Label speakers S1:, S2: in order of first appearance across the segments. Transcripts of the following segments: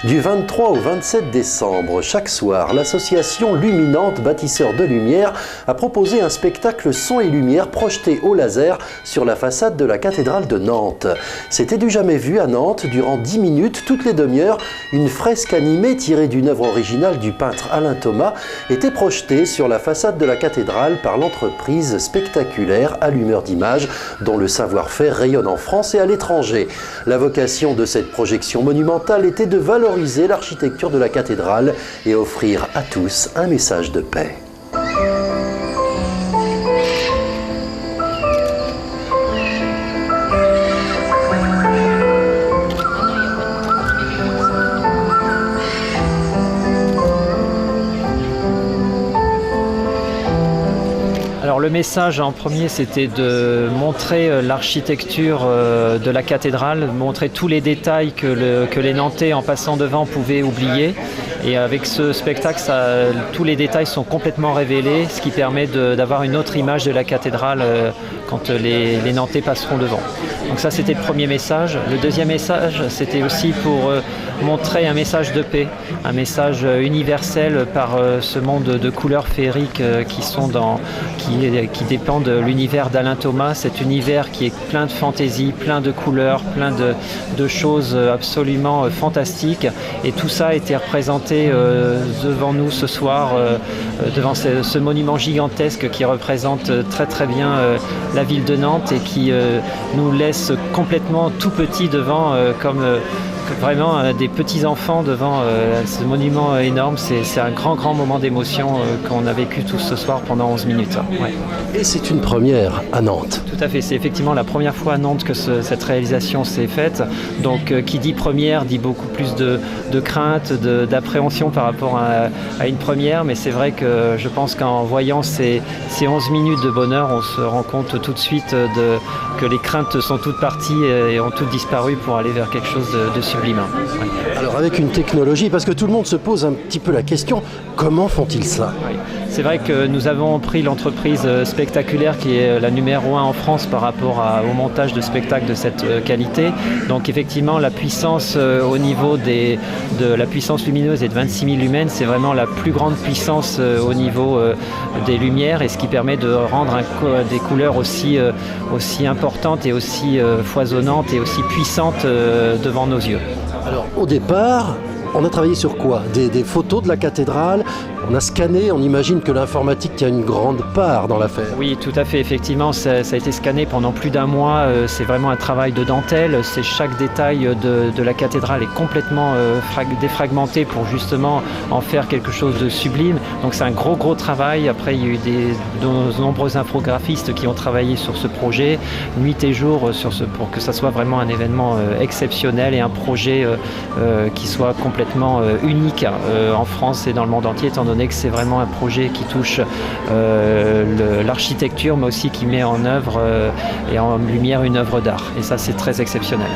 S1: Du 23 au 27 décembre, chaque soir, l'association Luminante, bâtisseurs de lumière, a proposé un spectacle son et lumière projeté au laser sur la façade de la cathédrale de Nantes. C'était du jamais vu à Nantes. Durant 10 minutes, toutes les demi-heures, une fresque animée tirée d'une œuvre originale du peintre Alain Thomas était projetée sur la façade de la cathédrale par l'entreprise spectaculaire Allumeur d'images, dont le savoir-faire rayonne en France et à l'étranger. La vocation de cette projection monumentale était de valoriser l'architecture de la cathédrale et offrir à tous un message de paix.
S2: Alors le message en premier, c'était de montrer l'architecture de la cathédrale, montrer tous les détails que les Nantais en passant devant pouvaient oublier. Et avec ce spectacle, tous les détails sont complètement révélés, ce qui permet d'avoir une autre image de la cathédrale quand les Nantais passeront devant. Donc ça, c'était le premier message. Le deuxième message, c'était aussi pour montrer un message de paix, un message universel par ce monde de couleurs féeriques qui dépend de l'univers d'Alain Thomas, cet univers qui est plein de fantaisie, plein de couleurs, plein de choses absolument fantastiques. Et tout ça a été représenté devant nous ce soir, devant ce monument gigantesque qui représente très très bien la ville de Nantes et qui nous laisse complètement tout petits devant, comme vraiment des petits enfants devant ce monument énorme. C'est un grand moment d'émotion qu'on a vécu tous ce soir pendant 11 minutes. Ouais.
S1: Et c'est une première à Nantes.
S2: Tout à fait, c'est effectivement la première fois à Nantes que cette réalisation s'est faite. Donc qui dit première dit beaucoup plus de crainte, d'appréhension par rapport à une première, mais c'est vrai que je pense qu'en voyant ces 11 minutes de bonheur, on se rend compte tout de suite que les craintes sont toutes parties et ont toutes disparu pour aller vers quelque chose de sublime. Ouais.
S1: Alors avec une technologie, parce que tout le monde se pose un petit peu la question, comment font-ils ça ?
S2: Oui. C'est vrai que nous avons pris l'entreprise spectaculaire qui est la numéro 1 en France par rapport au montage de spectacles de cette qualité. Donc effectivement, la puissance au niveau de la puissance lumineuse est de 26 000 lumens. C'est vraiment la plus grande puissance au niveau des lumières et ce qui permet de rendre des couleurs aussi importantes et aussi foisonnantes et aussi puissantes devant nos yeux.
S1: Alors au départ, on a travaillé sur quoi ? Des photos de la cathédrale, on a scanné, on imagine que l'informatique a une grande part dans l'affaire.
S2: Oui, tout à fait, effectivement, ça a été scanné pendant plus d'un mois, c'est vraiment un travail de dentelle, chaque détail de la cathédrale est complètement défragmenté pour justement en faire quelque chose de sublime, donc c'est un gros travail. Après il y a eu de nombreux infographistes qui ont travaillé sur ce projet, nuit et jour, pour que ça soit vraiment un événement exceptionnel et un projet qui soit complètement unique en France et dans le monde entier, étant donné que c'est vraiment un projet qui touche l'architecture, mais aussi qui met en œuvre et en lumière une œuvre d'art. Et ça, c'est très exceptionnel.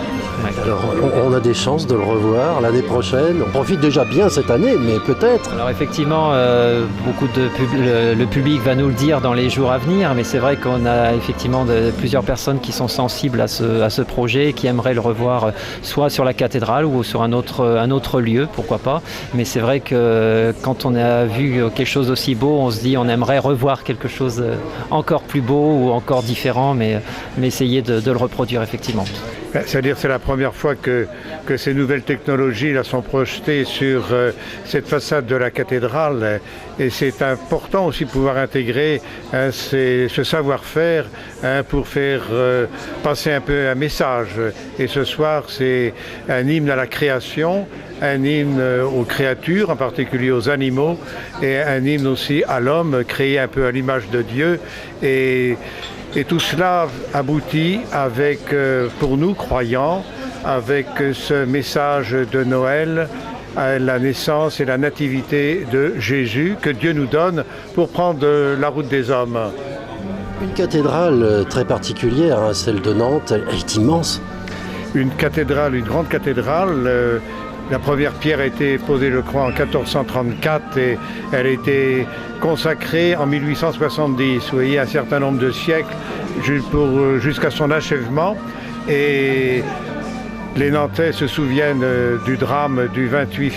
S2: Ouais.
S1: Alors, on a des chances de le revoir l'année prochaine. On profite déjà bien cette année, mais peut-être.
S2: Alors effectivement, le public va nous le dire dans les jours à venir, mais c'est vrai qu'on a effectivement plusieurs personnes qui sont sensibles à ce projet et qui aimeraient le revoir soit sur la cathédrale ou sur un autre lieu, pourquoi pas. Mais c'est vrai que quand on a vu quelque chose d'aussi beau, on se dit on aimerait revoir quelque chose encore plus beau ou encore différent, mais essayer de le reproduire effectivement.
S3: C'est-à-dire que c'est la première fois que ces nouvelles technologies là, sont projetées sur cette façade de la cathédrale et c'est important aussi de pouvoir intégrer ce savoir-faire pour faire passer un peu un message. Et ce soir, c'est un hymne à la création, un hymne aux créatures, en particulier aux animaux, et un hymne aussi à l'homme, créé un peu à l'image de Dieu. Et tout cela aboutit avec, pour nous croyants, avec ce message de Noël, à la naissance et la nativité de Jésus que Dieu nous donne pour prendre la route des hommes.
S1: Une cathédrale très particulière, celle de Nantes, elle est immense.
S3: Une grande cathédrale. La première pierre a été posée, je crois, en 1434 et elle a été consacrée en 1870. Vous voyez, un certain nombre de siècles jusqu'à son achèvement. Et Les Nantais se souviennent du drame du 28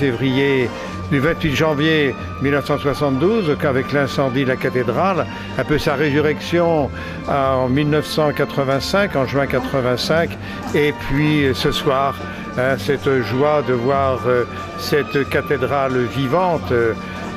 S3: janvier 1972, avec l'incendie de la cathédrale, un peu sa résurrection en 1985, en juin 85, et puis ce soir, cette joie de voir cette cathédrale vivante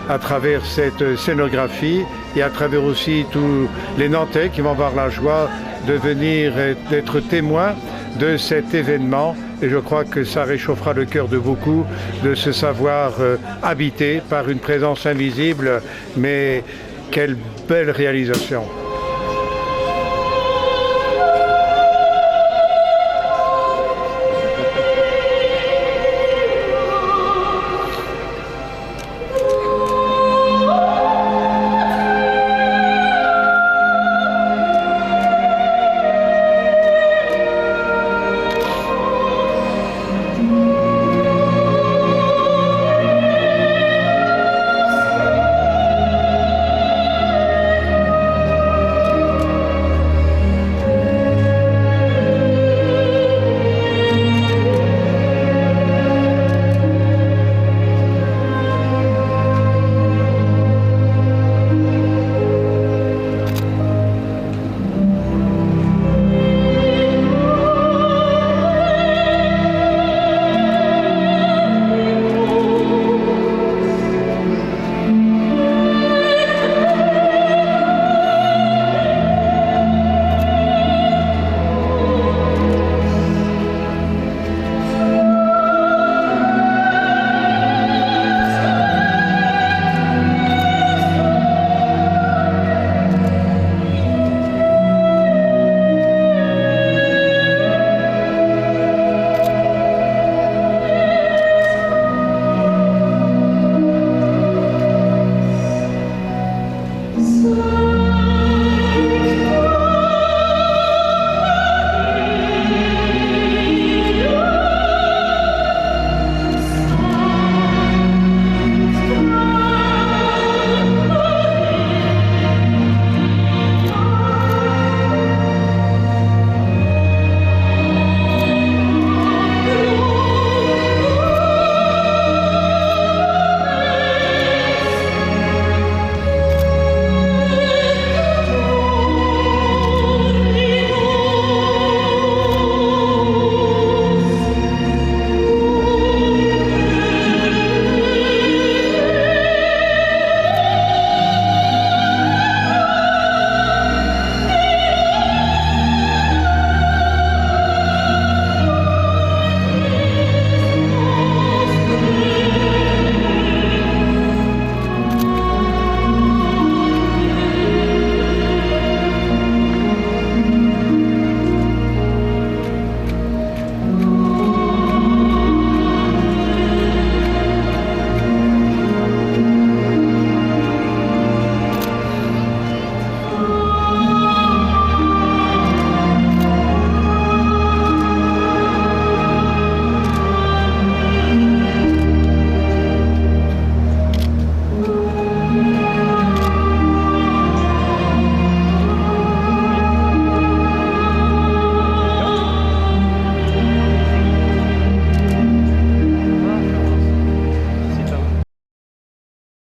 S3: à travers cette scénographie et à travers aussi tous les Nantais qui vont avoir la joie de venir d'être témoins de cet événement. Et je crois que ça réchauffera le cœur de beaucoup de se savoir habité par une présence invisible, mais quelle belle réalisation.